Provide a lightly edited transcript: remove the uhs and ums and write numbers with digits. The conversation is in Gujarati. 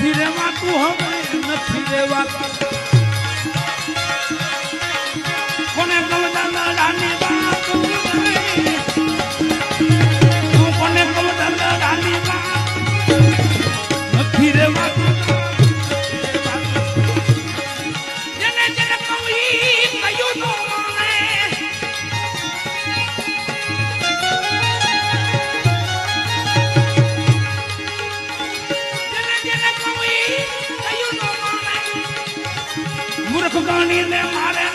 નથી રેવાતું હવે નથી રેવાતું કોને કહું દાદાની વાત હું કોને કહું દાદાની વાત નથી રેવાતું જેને જેને કહું ઈ કયું નો માને મૂર્ખ ગણીને મારે